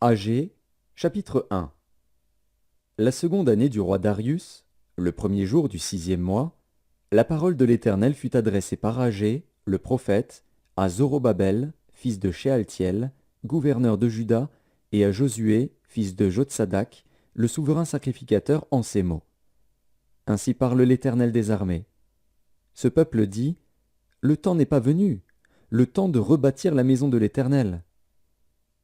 Agé, chapitre 1. La seconde année du roi Darius, le premier jour du 6e mois, la parole de l'Éternel fut adressée par Agé, le prophète, à Zorobabel, fils de Shealtiel, gouverneur de Juda, et à Josué, fils de Jotsadak, le souverain sacrificateur, en ces mots. Ainsi parle l'Éternel des armées. Ce peuple dit, le temps n'est pas venu, le temps de rebâtir la maison de l'Éternel.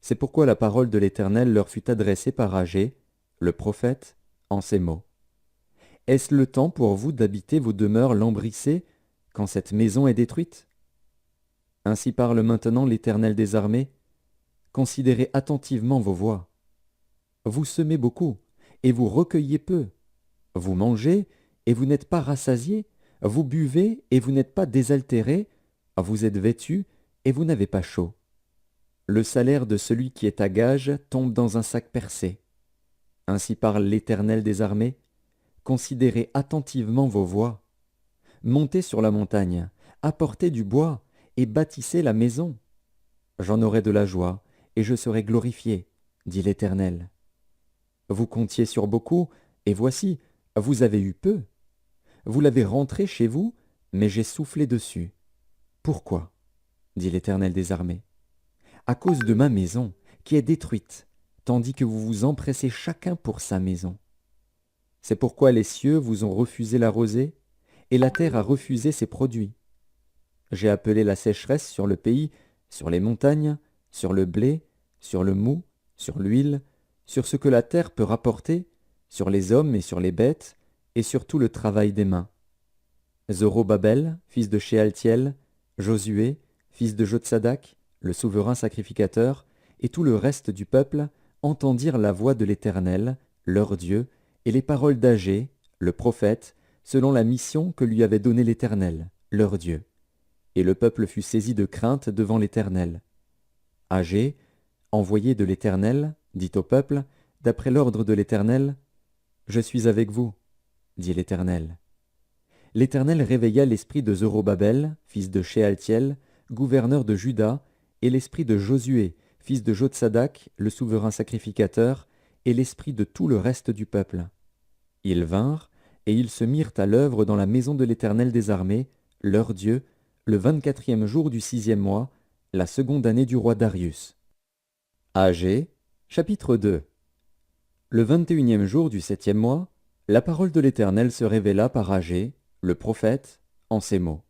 C'est pourquoi la parole de l'Éternel leur fut adressée par Agé, le prophète, en ces mots. Est-ce le temps pour vous d'habiter vos demeures lambrissées quand cette maison est détruite? Ainsi parle maintenant l'Éternel des armées. Considérez attentivement vos voies. Vous semez beaucoup, et vous recueillez peu. Vous mangez, et vous n'êtes pas rassasiés. Vous buvez, et vous n'êtes pas désaltérés. Vous êtes vêtus, et vous n'avez pas chaud. Le salaire de celui qui est à gage tombe dans un sac percé. Ainsi parle l'Éternel des armées. Considérez attentivement vos voies. Montez sur la montagne, apportez du bois, et bâtissez la maison. J'en aurai de la joie, et je serai glorifié, dit l'Éternel. Vous comptiez sur beaucoup, et voici, vous avez eu peu. Vous l'avez rentré chez vous, mais j'ai soufflé dessus. Pourquoi? Dit l'Éternel des armées. À cause de ma maison, qui est détruite, tandis que vous vous empressez chacun pour sa maison. C'est pourquoi les cieux vous ont refusé la rosée, et la terre a refusé ses produits. J'ai appelé la sécheresse sur le pays, sur les montagnes, sur le blé, sur le mou, sur l'huile, sur ce que la terre peut rapporter, sur les hommes et sur les bêtes, et sur tout le travail des mains. Zorobabel, fils de Shealtiel, Josué, fils de Jotsadak, le souverain sacrificateur, et tout le reste du peuple entendirent la voix de l'Éternel, leur Dieu, et les paroles d'Agé, le prophète, selon la mission que lui avait donnée l'Éternel, leur Dieu. Et le peuple fut saisi de crainte devant l'Éternel. Agé, envoyé de l'Éternel, dit au peuple, d'après l'ordre de l'Éternel, « Je suis avec vous, dit l'Éternel. » L'Éternel réveilla l'esprit de Zorobabel, fils de Shealtiel, gouverneur de Juda, et l'esprit de Josué, fils de Jotsadak, le souverain sacrificateur, et l'esprit de tout le reste du peuple. Ils vinrent, et ils se mirent à l'œuvre dans la maison de l'Éternel des armées, leur Dieu, le 24e jour du 6e mois, la seconde année du roi Darius. Agé, chapitre 2. Le 21e jour du 7e mois, la parole de l'Éternel se révéla par Agé, le prophète, en ces mots.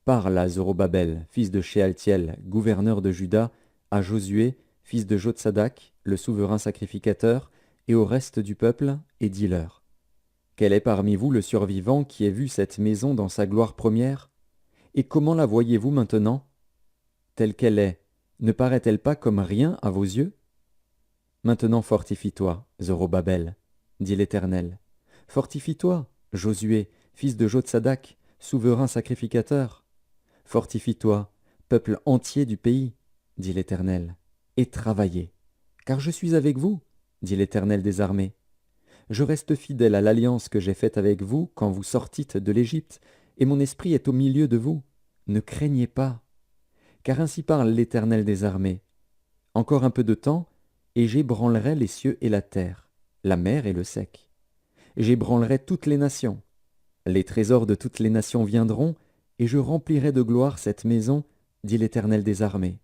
Parle à Zorobabel, fils de Shealtiel, gouverneur de Juda, à Josué, fils de Jotsadak, le souverain sacrificateur, et au reste du peuple, et dis-leur. Quel est parmi vous le survivant qui ait vu cette maison dans sa gloire première? Et comment la voyez-vous maintenant? Telle qu'elle est, ne paraît-elle pas comme rien à vos yeux? Maintenant fortifie-toi, Zorobabel, dit l'Éternel. Fortifie-toi, Josué, fils de Jotsadak, souverain sacrificateur. Fortifie-toi, peuple entier du pays, dit l'Éternel, et travaillez, car je suis avec vous, dit l'Éternel des armées. Je reste fidèle à l'alliance que j'ai faite avec vous quand vous sortîtes de l'Égypte, et mon esprit est au milieu de vous. Ne craignez pas, car ainsi parle l'Éternel des armées. Encore un peu de temps, et j'ébranlerai les cieux et la terre, la mer et le sec. J'ébranlerai toutes les nations. Les trésors de toutes les nations viendront, et je remplirai de gloire cette maison, dit l'Éternel des armées.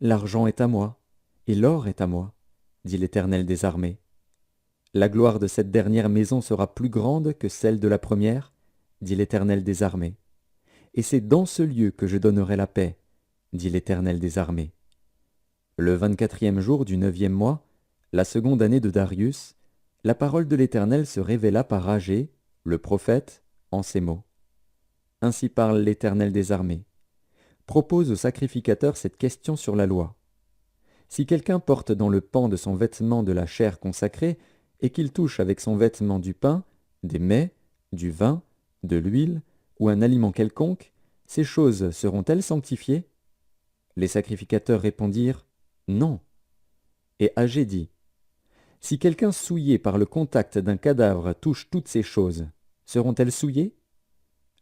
L'argent est à moi, et l'or est à moi, dit l'Éternel des armées. La gloire de cette dernière maison sera plus grande que celle de la première, dit l'Éternel des armées. Et c'est dans ce lieu que je donnerai la paix, dit l'Éternel des armées. Le 24e jour du 9e mois, la seconde année de Darius, la parole de l'Éternel se révéla par Agé, le prophète, en ces mots. Ainsi parle l'Éternel des armées. Propose au sacrificateur cette question sur la loi. Si quelqu'un porte dans le pan de son vêtement de la chair consacrée, et qu'il touche avec son vêtement du pain, des mets, du vin, de l'huile, ou un aliment quelconque, ces choses seront-elles sanctifiées? Les sacrificateurs répondirent, non. Et Agé dit, si quelqu'un souillé par le contact d'un cadavre touche toutes ces choses, seront-elles souillées?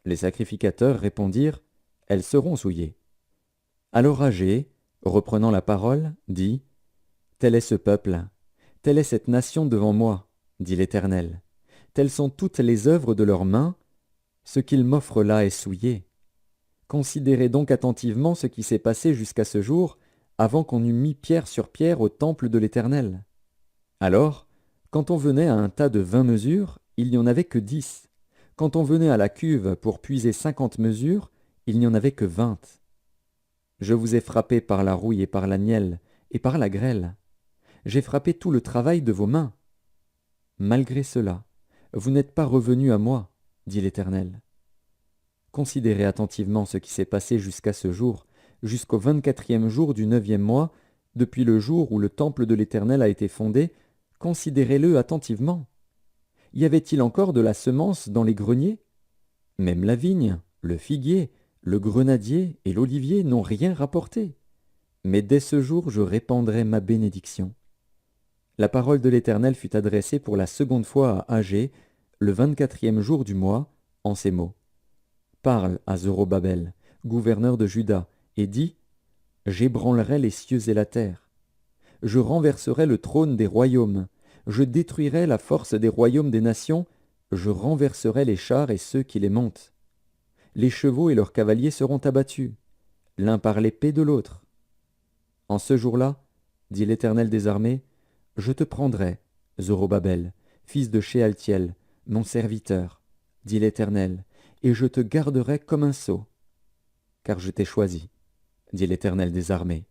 Les sacrificateurs répondirent, elles seront souillées. Alors Agé, reprenant la parole, dit, Tel est ce peuple, telle est cette nation devant moi, dit l'Éternel. Telles sont toutes les œuvres de leurs mains, ce qu'ils m'offrent là est souillé. Considérez donc attentivement ce qui s'est passé jusqu'à ce jour, avant qu'on eût mis pierre sur pierre au temple de l'Éternel. Alors, quand on venait à un tas de 20 mesures, il n'y en avait que 10. Quand on venait à la cuve pour puiser 50 mesures, il n'y en avait que 20. Je vous ai frappé par la rouille et par la nielle, et par la grêle. J'ai frappé tout le travail de vos mains. Malgré cela, vous n'êtes pas revenus à moi, dit l'Éternel. Considérez attentivement ce qui s'est passé jusqu'à ce jour, jusqu'au 24e jour du 9e mois, depuis le jour où le temple de l'Éternel a été fondé, considérez-le attentivement. Y avait-il encore de la semence dans les greniers? Même la vigne, le figuier, le grenadier et l'olivier n'ont rien rapporté. Mais dès ce jour je répandrai ma bénédiction. La parole de l'Éternel fut adressée pour la seconde fois à Agé, le 24e jour du mois, en ces mots. Parle à Zorobabel, gouverneur de Juda, et dis, j'ébranlerai les cieux et la terre. Je renverserai le trône des royaumes, je détruirai la force des royaumes des nations, je renverserai les chars et ceux qui les montent. Les chevaux et leurs cavaliers seront abattus, l'un par l'épée de l'autre. En ce jour-là, dit l'Éternel des armées, je te prendrai, Zorobabel, fils de Shealtiel, mon serviteur, dit l'Éternel, et je te garderai comme un sceau. Car je t'ai choisi, dit l'Éternel des armées.